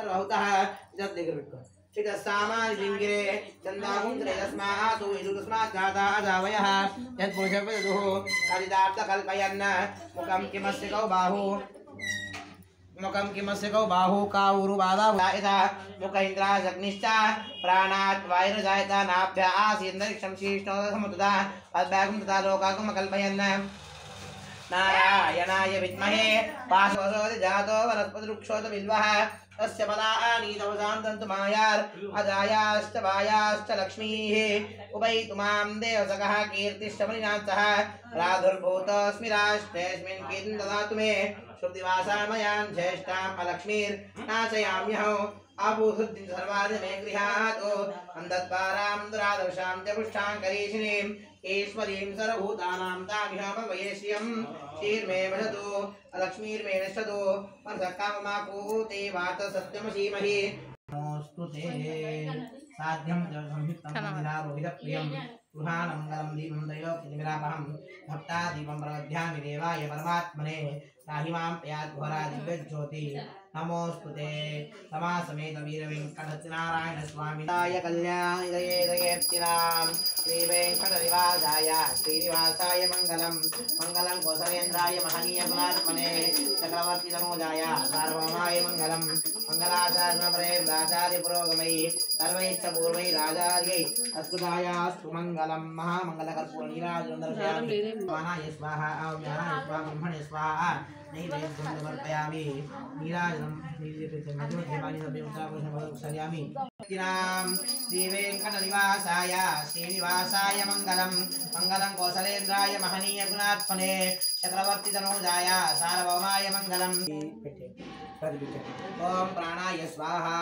सर्वहुतः जब देकर बिटको चितस्तामानि लिंगिरे चंदाकुंद्रे तस्मातु इदुस्मात् जाता अजावयः यत् पुरुषपदुः कालिदार्थ कल्पयन् मुखं किमस्य कौ बाहु मुखं किमस्य कौ बाहु काउरुवादा यथा मुख इन्द्राजग्निश्च प्राणात् वायुर्जायता नाभ्या आसीन्दरिक्षं शीष्णो समुद्दा पद्भागं तथा लोकागम कल्पयन् नारायणाय विद्महे पाशवसोति जातो वनस्पतिवृक्षोत बिल्वः तस्य फलानि तवसां तन्तुमायार् अजायाश्च वायाश्च लक्ष्मीः उभयतु मां देवसखः कीर्तिश्च मणिनाथः प्रादुर्भूतोऽस्मि राष्ट्रेऽस्मिन् किं ददातु मे शुद्धिवासा मयां ज्येष्ठाम् अलक्ष्मीर्नाशयाम्यहम् आभूषुद्धिं सर्वाणि मे गृहातो अन्धद्वारां दुरादर्शां च पुष्टां करीषिणीम् ईश्वरीं सर्वभूतानां तामिहमवयेष्यं शीर्मे भजतु अलक्ष्मीर्मे नश्यतु मनसकाममाकूते वात सत्यमसीमहि नमोस्तुते साध्यं च संयुक्तं मन्दिरारोहितप्रियं गृहाणमङ्गलं दीपं त्रयोक्तिमिरापहं भक्तादीपं प्रवध्यामि देवाय परमात्मने त्राहि मां प्रयाद्घोरा दिव्यज्योति नमोस्तुते समासमेत वीरवेङ्कटनारायण स्वामिनाय कल्याणिदयेदयेप्तिनां श्रीवेङ्कटनिवासाय श्रीनिवासाय मङ्गलं मङ्गलं कौसलेन्द्राय महनीयगुणात्मने चक्रवर्तितनूजाय सार्वभौमाय मङ्गलं मङ्गलाशासनपरे राजादिपुरोगमैः सर्वैश्च पूर्वैराचार्यै अद्भुतायास्तु मङ्गलं महामङ्गलकर्पूरनीराजनदर्शयामि स्वाहाय स्वाहा ज्ञानाय स्वाहा ब्रह्मणे स्वाहा नैवेद्यं समर्पयामि नीराजनं मध्यमध्यपानि सर्वोत्तरापुरुषं श्रीवेङ्कटनिवासाय श्रीनिवासाय मङ्गलं मङ्गलं कौसलेन्द्राय महनीयगुणात्मने चक्रवर्तितनूजाय सार्वभौमाय मङ्गलम् ओम प्राणाय स्वाहा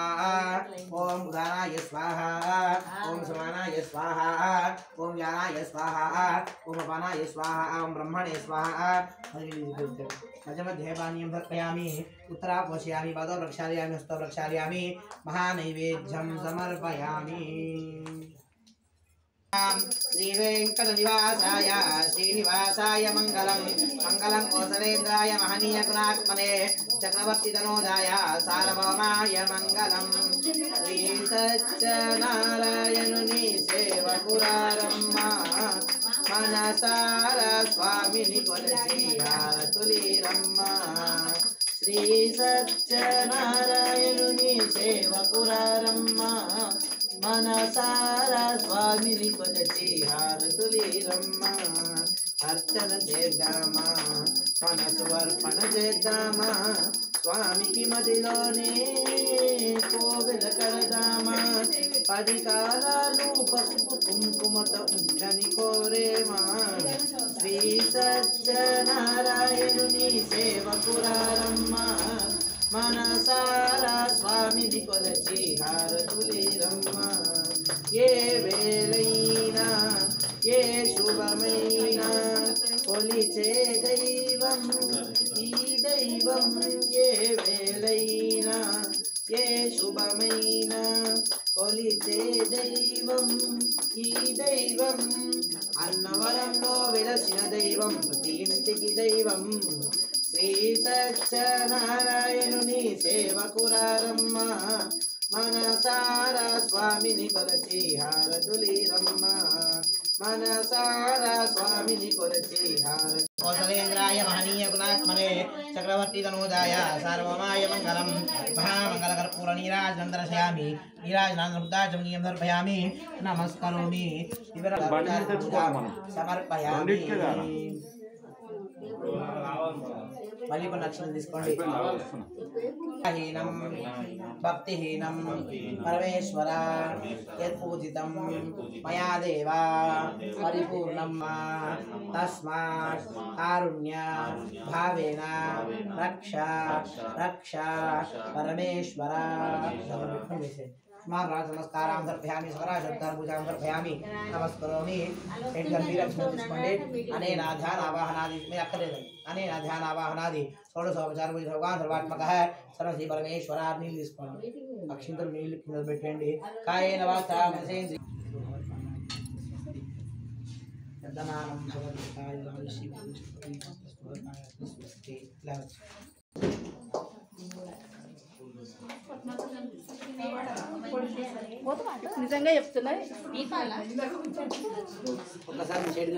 ओम उदानाय स्वाहा ओम समानाय स्वाहा ओम ज्ञानाय स्वाहा ओम अपानाय स्वाहा ओम ब्रह्मणे स्वाहा मध्यमध्यपानीयं समर्पयामि उत्तरापोषयामि पादौ प्रक्षालयामि हस्तौ प्रक्षालयामि महानैवेद्यं समर्पयामि श्रीवेङ्कटनिवासाय श्रीनिवासाय मङ्गलं मङ्गलं कौसलेन्द्राय महनीयगुणात्मने चक्रवर्तितनूजाय सार्वभौमाय मङ्गलं श्रीसत्यनारायणुनि सेवकुरारम्म मनसार स्वामिनि कुलसीहारतुलीरम्म श्रीसत्यनारायणुनि सेवकुरारम्म मनसारा स्वामिनि कुलसीहारतुलीरम्म अर्चन చేద్దామా మనసు అర్పణ చేద్దామా స్వామికి మదిలోనే కోవెల కడదామా 10 కాలాలు పసుపు కుంకుమతో ఉంచని కోరేమా శ్రీ సత్యనారాయణుని సేవకురారమ్మ మనసారా స్వామిని కొలచి హారతులీరమ్మ ఏ వేళైనా ఏ శుభమైనా కొలిచే దైవం ఈ దైవం ఏ వేళైనా ఏ శుభమైనా కొలిచే దైవం ఈ దైవం అన్నవరంలో వెలసిన దైవం ప్రతి ఇంటికి దైవం శ్రీ సత్యనారాయణుని సేవకురారమ్మ మనసారా స్వామిని కొలచి హారతులీరమ్మ మనసారా స్వామిని కొలచి కౌసలేంద్రాయ महनीयगुणात्मने चक्रवर्तितनूजाय सार्वभौमाय मङ्गलं महामङ्गलकर्पूरनीराजनं दर्शयामि नीराजनानृताजमनीयं दर्शयामि नमस्करोमि समर्पयामि మళ్ళీ కొన్ని అక్షరాలు తీసుకోండి హీనం భక్తిహీనం పరమేశ్వర యత్పూజితం మయా దేవ పరిపూర్ణం తస్మాత్ కారుణ్య భావేన రక్ష రక్ష పరమేశ్వర नमस्कारां समर्पयामि स्वराजोत्तरपूजां समर्पयामि नमस्करोमि एक गंभीर अक्षर తీసుకోండి అనేన ధ్యాన ఆవాహనాది మీ అక్కర్లేదు అనేన ధ్యాన ఆవాహనాది షోడశోపచార పూజ భగవాన్ సర్వాత్మక సర్వశ్రీ పరమేశ్వరాన్ని తీసుకోండి అక్షింతలు నీళ్ళు కింద పెట్టండి కాయేన వాచా మనసేంద్రియ దమానం భగవతి కాయ శ్రీ పుష్ప నిజంగా చెప్తున్నా ఒకసారి షేడ్